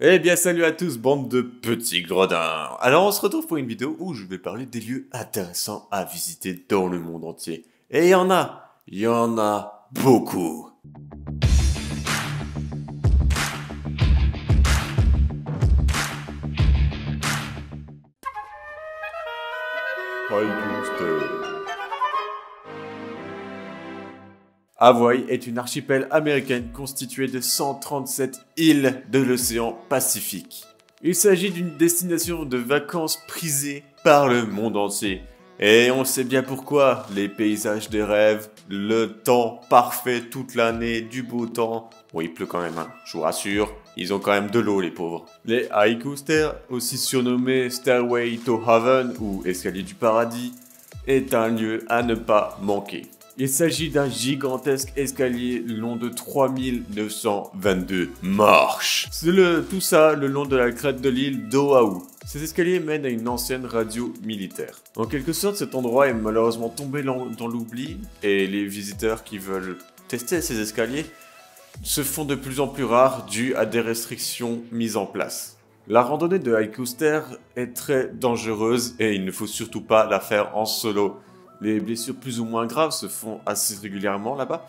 Eh bien salut à tous, bande de petits gredins. Alors on se retrouve pour une vidéo où je vais parler des lieux intéressants à visiter dans le monde entier. Et il y en a beaucoup. Hawaï est une archipel américaine constituée de 137 îles de l'océan Pacifique. Il s'agit d'une destination de vacances prisée par le monde entier. Et on sait bien pourquoi, les paysages des rêves, le temps parfait toute l'année, du beau temps. Bon, il pleut quand même, hein, je vous rassure, ils ont quand même de l'eau les pauvres. Les High Coasters, aussi surnommés Stairway to Heaven ou Escalier du Paradis, est un lieu à ne pas manquer. Il s'agit d'un gigantesque escalier long de 3922 marches. C'est tout ça le long de la crête de l'île d'Oahu. Ces escaliers mènent à une ancienne radio militaire. En quelque sorte, cet endroit est malheureusement tombé dans l'oubli et les visiteurs qui veulent tester ces escaliers se font de plus en plus rares dû à des restrictions mises en place. La randonnée de High Coaster est très dangereuse et il ne faut surtout pas la faire en solo. Les blessures plus ou moins graves se font assez régulièrement là-bas.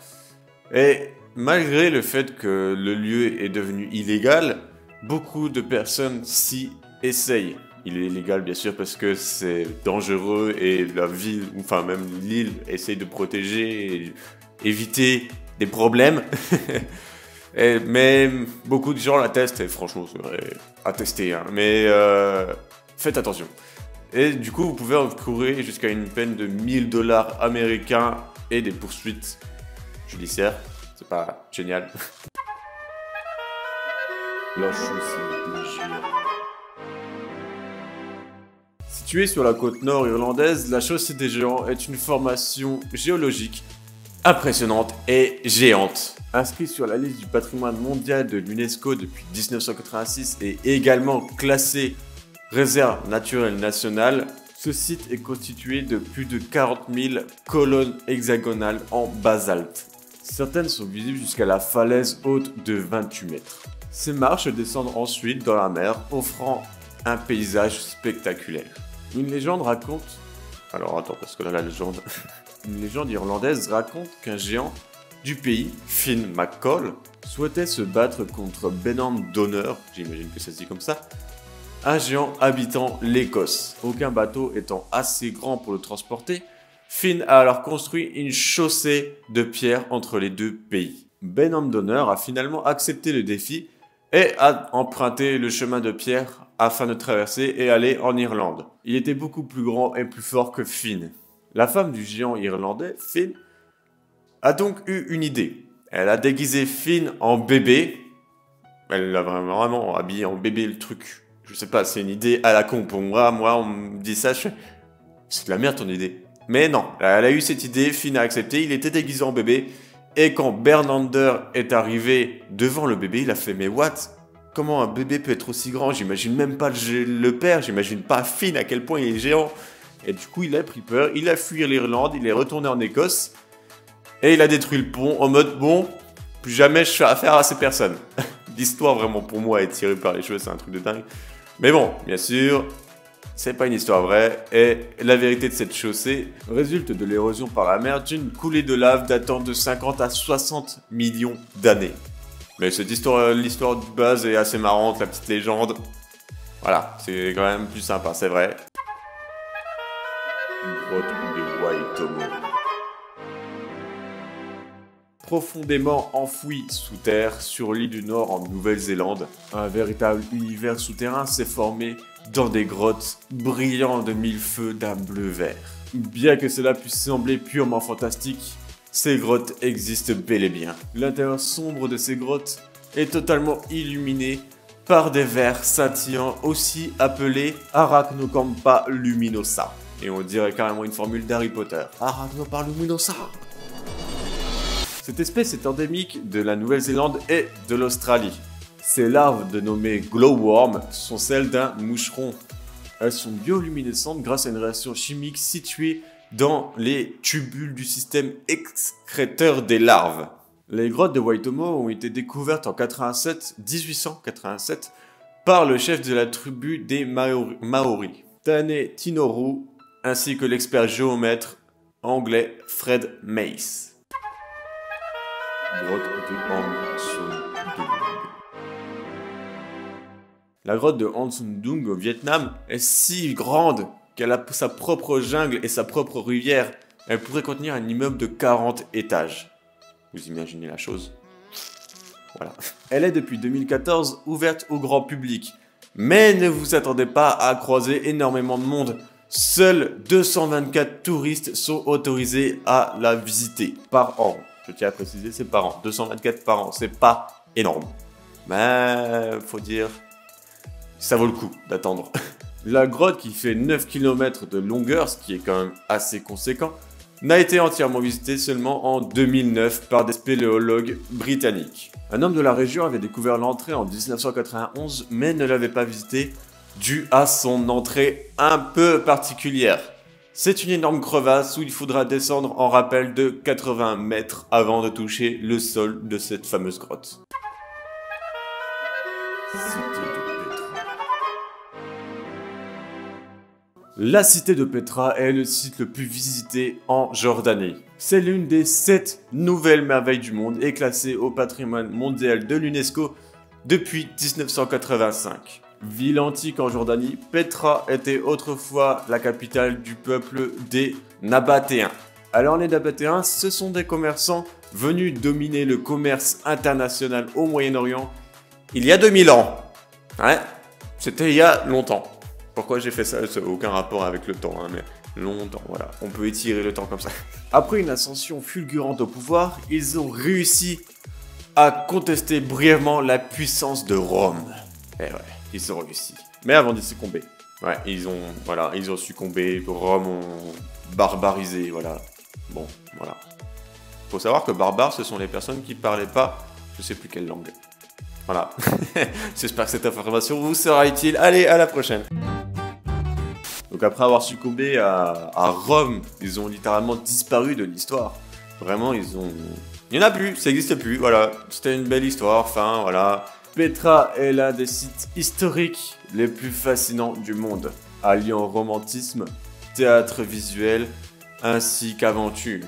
Et malgré le fait que le lieu est devenu illégal, beaucoup de personnes s'y essayent. Il est illégal bien sûr parce que c'est dangereux et la ville, enfin même l'île, essaye de protéger et éviter des problèmes. Mais beaucoup de gens la testent et franchement c'est vrai à tester. Hein. Mais faites attention. Et du coup, vous pouvez encourir jusqu'à une peine de 1000 $ américains et des poursuites judiciaires. C'est pas génial. La chaussée des géants. Située sur la côte nord irlandaise, la chaussée des géants est une formation géologique impressionnante et géante. Inscrit sur la liste du patrimoine mondial de l'UNESCO depuis 1986 et également classé réserve naturelle nationale, ce site est constitué de plus de 40 000 colonnes hexagonales en basalte. Certaines sont visibles jusqu'à la falaise haute de 28 mètres. Ces marches descendent ensuite dans la mer, offrant un paysage spectaculaire. Une légende raconte... Alors attends, parce que là la légende... Une légende irlandaise raconte qu'un géant du pays, Finn McColl, souhaitait se battre contre Benan Donner, j'imagine que ça se dit comme ça, un géant habitant l'Écosse. Aucun bateau étant assez grand pour le transporter, Finn a alors construit une chaussée de pierre entre les deux pays. Benan Donner a finalement accepté le défi et a emprunté le chemin de pierre afin de traverser et aller en Irlande. Il était beaucoup plus grand et plus fort que Finn. La femme du géant irlandais, Finn, a donc eu une idée. Elle a déguisé Finn en bébé. Elle l'a vraiment habillé en bébé le truc. Je sais pas, c'est une idée à la con pour moi. Moi, on me dit ça, c'est de la merde ton idée. Mais non, elle a eu cette idée, Finn a accepté, il était déguisé en bébé. Et quand Bernander est arrivé devant le bébé, il a fait « Mais what ? Comment un bébé peut être aussi grand ? J'imagine même pas le père, j'imagine pas Finn à quel point il est géant. » Et du coup, il a pris peur, il a fui l'Irlande, il est retourné en Écosse. Et il a détruit le pont en mode « Bon, plus jamais je fais affaire à ces personnes. » L'histoire vraiment pour moi est tirée par les cheveux, c'est un truc de dingue. Mais bon, bien sûr, c'est pas une histoire vraie, et la vérité de cette chaussée résulte de l'érosion par la mer d'une coulée de lave datant de 50 à 60 millions d'années. Mais cette histoire, l'histoire de base est assez marrante, la petite légende. Voilà, c'est quand même plus sympa, c'est vrai. Grotte de Waitomo. Profondément enfoui sous terre sur l'île du Nord en Nouvelle-Zélande, un véritable univers souterrain s'est formé dans des grottes brillantes de mille feux d'un bleu vert. Bien que cela puisse sembler purement fantastique, ces grottes existent bel et bien. L'intérieur sombre de ces grottes est totalement illuminé par des vers scintillants aussi appelés Arachnocampa luminosa. Et on dirait carrément une formule d'Harry Potter. Arachnocampa luminosa. Cette espèce est endémique de la Nouvelle-Zélande et de l'Australie. Ces larves, dénommées glowworm, sont celles d'un moucheron. Elles sont bioluminescentes grâce à une réaction chimique située dans les tubules du système excréteur des larves. Les grottes de Waitomo ont été découvertes en 1887 par le chef de la tribu des Maoris, Tane Tinoru, ainsi que l'expert géomètre anglais Fred Mace. Grotte de Hang-Son-Doong. La grotte de Hang-Son-Doong au Vietnam est si grande qu'elle a sa propre jungle et sa propre rivière. Elle pourrait contenir un immeuble de 40 étages. Vous imaginez la chose? Voilà. Elle est depuis 2014 ouverte au grand public. Mais ne vous attendez pas à croiser énormément de monde. Seuls 224 touristes sont autorisés à la visiter par an. Je tiens à préciser, c'est par an. 224 par an, c'est pas énorme. Mais faut dire, ça vaut le coup d'attendre. La grotte, qui fait 9 km de longueur, ce qui est quand même assez conséquent, n'a été entièrement visitée seulement en 2009 par des spéléologues britanniques. Un homme de la région avait découvert l'entrée en 1991, mais ne l'avait pas visitée dû à son entrée un peu particulière. C'est une énorme crevasse où il faudra descendre en rappel de 80 mètres avant de toucher le sol de cette fameuse grotte. La cité de Petra est le site le plus visité en Jordanie. C'est l'une des 7 nouvelles merveilles du monde et classée au patrimoine mondial de l'UNESCO depuis 1985. Ville antique en Jordanie, Petra était autrefois la capitale du peuple des Nabatéens. Alors les Nabatéens, ce sont des commerçants venus dominer le commerce international au Moyen-Orient il y a 2000 ans. Ouais, c'était il y a longtemps. Pourquoi j'ai fait ça? Ça n'a aucun rapport avec le temps, hein, mais longtemps, voilà. On peut étirer le temps comme ça. Après une ascension fulgurante au pouvoir, ils ont réussi à contester brièvement la puissance de Rome. Eh ouais, ils ont réussi. Mais avant d'y succomber. Ouais, ils ont succombé, Rome ont barbarisé, voilà. Bon, voilà. Faut savoir que barbares, ce sont les personnes qui parlaient pas, je sais plus quelle langue. Voilà. J'espère que cette information vous sera utile. Allez, à la prochaine. Donc après avoir succombé à Rome, ils ont littéralement disparu de l'histoire. Vraiment, il n'y en a plus, ça n'existe plus, voilà. C'était une belle histoire, enfin, voilà. Petra est l'un des sites historiques les plus fascinants du monde, alliant romantisme, théâtre visuel, ainsi qu'aventure.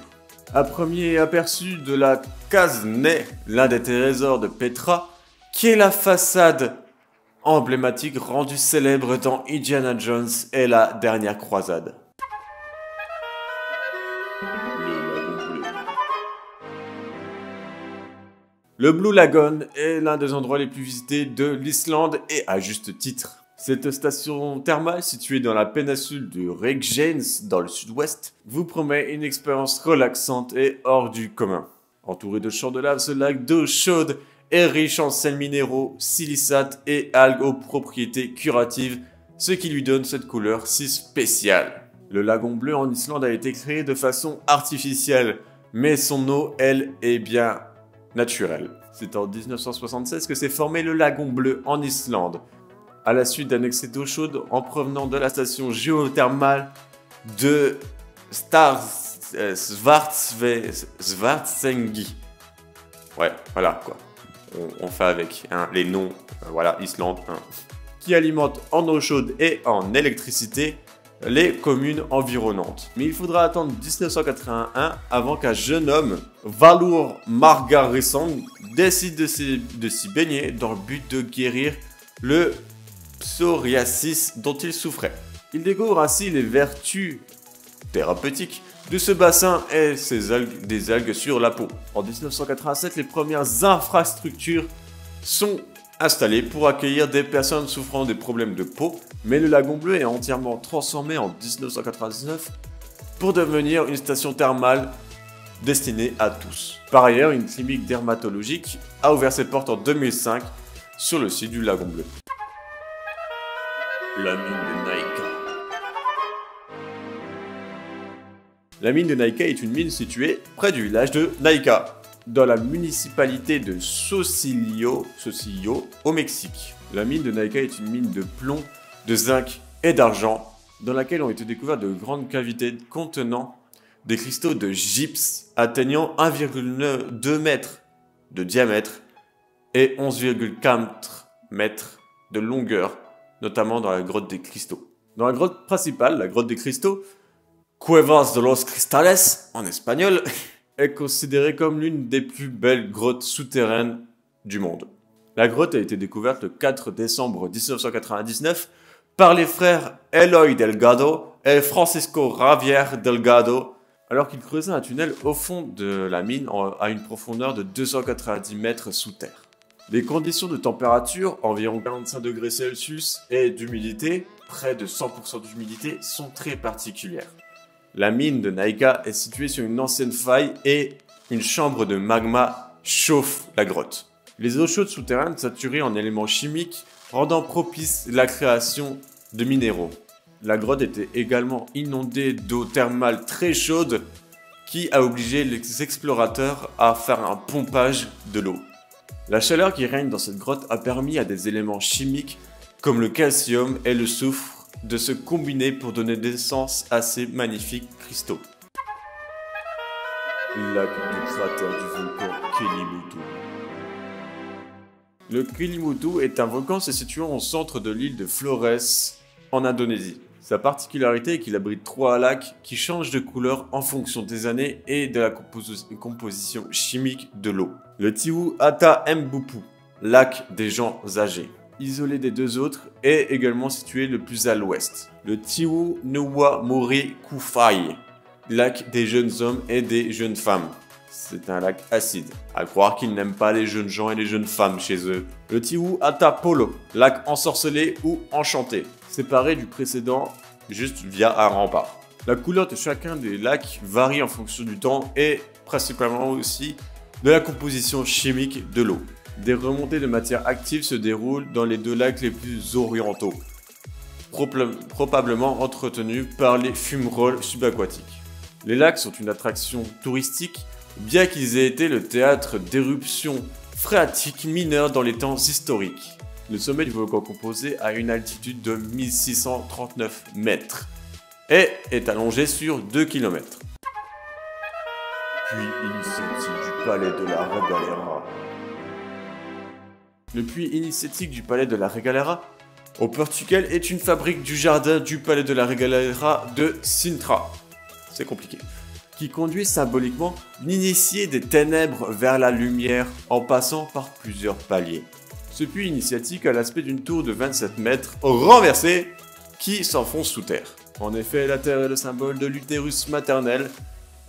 Un premier aperçu de la case naît l'un des trésors de Petra, qui est la façade emblématique rendue célèbre dans Indiana Jones et la dernière croisade. Le Blue Lagoon est l'un des endroits les plus visités de l'Islande et à juste titre. Cette station thermale située dans la péninsule de Reykjanes dans le sud-ouest vous promet une expérience relaxante et hors du commun. Entouré de champs de lave, ce lac d'eau chaude est riche en sels minéraux, silicates et algues aux propriétés curatives, ce qui lui donne cette couleur si spéciale. Le lagon bleu en Islande a été créé de façon artificielle, mais son eau, elle, est bien naturelle. C'est en 1976 que s'est formé le lagon bleu en Islande, à la suite d'un excès d'eau chaude en provenant de la station géothermale de Svartsengi. Ouais, voilà quoi. On fait avec hein, les noms, voilà, Islande, hein, qui alimente en eau chaude et en électricité les communes environnantes. Mais il faudra attendre 1981 avant qu'un jeune homme, Valur Margarisson, décide de s'y baigner dans le but de guérir le psoriasis dont il souffrait. Il découvre ainsi les vertus thérapeutiques de ce bassin et des algues sur la peau. En 1987, les premières infrastructures sont installées pour accueillir des personnes souffrant des problèmes de peau, mais le lagon bleu est entièrement transformé en 1999 pour devenir une station thermale destinée à tous. Par ailleurs, une clinique dermatologique a ouvert ses portes en 2005 sur le site du lagon bleu. La mine de Naika. La mine de Naika est une mine située près du village de Naika, dans la municipalité de Saucillo, au Mexique. La mine de Naika est une mine de plomb, de zinc et d'argent, dans laquelle ont été découvertes de grandes cavités contenant des cristaux de gypse atteignant 1,2 mètres de diamètre et 11,4 mètres de longueur, notamment dans la grotte des cristaux. Dans la grotte principale, la grotte des cristaux, Cuevas de los Cristales, en espagnol, est considérée comme l'une des plus belles grottes souterraines du monde. La grotte a été découverte le 4 décembre 1999 par les frères Eloy Delgado et Francisco Javier Delgado, alors qu'ils creusaient un tunnel au fond de la mine à une profondeur de 290 mètres sous terre. Les conditions de température, environ 45 degrés Celsius, et d'humidité, près de 100% d'humidité, sont très particulières. La mine de Naica est située sur une ancienne faille et une chambre de magma chauffe la grotte. Les eaux chaudes souterraines saturées en éléments chimiques rendant propice la création de minéraux. La grotte était également inondée d'eau thermale très chaude qui a obligé les explorateurs à faire un pompage de l'eau. La chaleur qui règne dans cette grotte a permis à des éléments chimiques comme le calcium et le soufre de se combiner pour donner naissance à ces magnifiques cristaux. Lac du cratère du volcan Kelimutu. Le Kelimutu est un volcan se situant au centre de l'île de Flores, en Indonésie. Sa particularité est qu'il abrite 3 lacs qui changent de couleur en fonction des années et de la composition chimique de l'eau. Le Tiwu Ata Mbupu, lac des gens âgés, isolé des 2 autres, est également situé le plus à l'ouest. Le Tiwu Nuwa Muri Kufai, lac des jeunes hommes et des jeunes femmes. C'est un lac acide, à croire qu'ils n'aiment pas les jeunes gens et les jeunes femmes chez eux. Le Tiwu Ata Polo, lac ensorcelé ou enchanté, séparé du précédent juste via un rempart. La couleur de chacun des lacs varie en fonction du temps et principalement aussi de la composition chimique de l'eau. Des remontées de matière active se déroulent dans les 2 lacs les plus orientaux, probablement entretenus par les fumerolles subaquatiques. Les lacs sont une attraction touristique, bien qu'ils aient été le théâtre d'éruptions phréatiques mineures dans les temps historiques. Le sommet du volcan composé a une altitude de 1639 mètres et est allongé sur 2 km. Puits initiatique du palais de la Regalera. Le puits initiatique du palais de la Regalera au Portugal est une fabrique du jardin du palais de la Regalera de Sintra. C'est compliqué. Qui conduit symboliquement l'initié des ténèbres vers la lumière en passant par plusieurs paliers. Ce puits initiatique a l'aspect d'une tour de 27 mètres renversée qui s'enfonce sous terre. En effet, la terre est le symbole de l'utérus maternel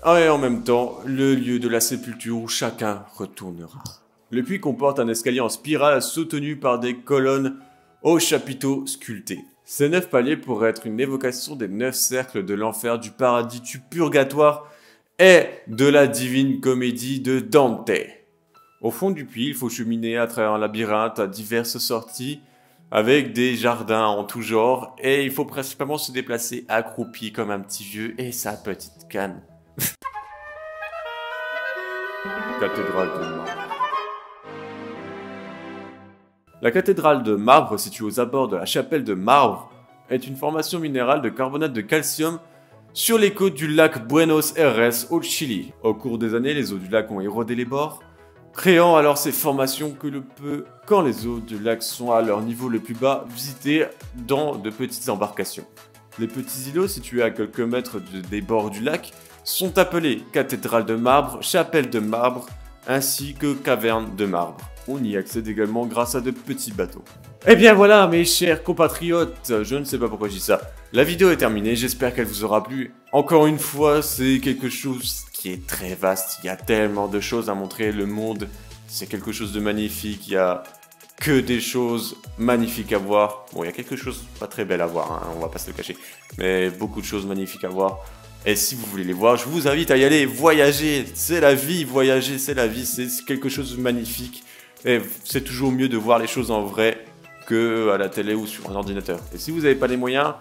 et en même temps le lieu de la sépulture où chacun retournera. Le puits comporte un escalier en spirale soutenu par des colonnes aux chapiteaux sculptés. Ces 9 paliers pourraient être une évocation des 9 cercles de l'enfer, du paradis, du purgatoire et de la divine comédie de Dante. Au fond du puits, il faut cheminer à travers un labyrinthe à diverses sorties avec des jardins en tout genre et il faut principalement se déplacer accroupi comme un petit vieux et sa petite canne. Cathédrale de marbre. La cathédrale de marbre, située aux abords de la chapelle de marbre, est une formation minérale de carbonate de calcium sur les côtes du lac Buenos Aires au Chili. Au cours des années, les eaux du lac ont érodé les bords, créant alors ces formations que l'on peut, quand les eaux du lac sont à leur niveau le plus bas, visiter dans de petites embarcations. Les petits îlots situés à quelques mètres des bords du lac sont appelés cathédrale de marbre, chapelle de marbre, ainsi que caverne de marbre. On y accède également grâce à de petits bateaux. Et bien voilà mes chers compatriotes, je ne sais pas pourquoi je dis ça. La vidéo est terminée, j'espère qu'elle vous aura plu. Encore une fois, c'est quelque chose qui est très vaste, il y a tellement de choses à montrer, le monde c'est quelque chose de magnifique, il y a que des choses magnifiques à voir. Bon, il y a quelque chose pas très belle à voir, hein, on va pas se le cacher, mais beaucoup de choses magnifiques à voir. Et si vous voulez les voir, je vous invite à y aller, voyager, c'est la vie, voyager c'est la vie, c'est quelque chose de magnifique. Et c'est toujours mieux de voir les choses en vrai que à la télé ou sur un ordinateur. Et si vous n'avez pas les moyens,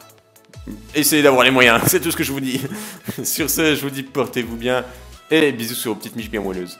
essayez d'avoir les moyens, c'est tout ce que je vous dis. Sur ce, je vous dis portez-vous bien et bisous sur vos petites miches bien moelleuses.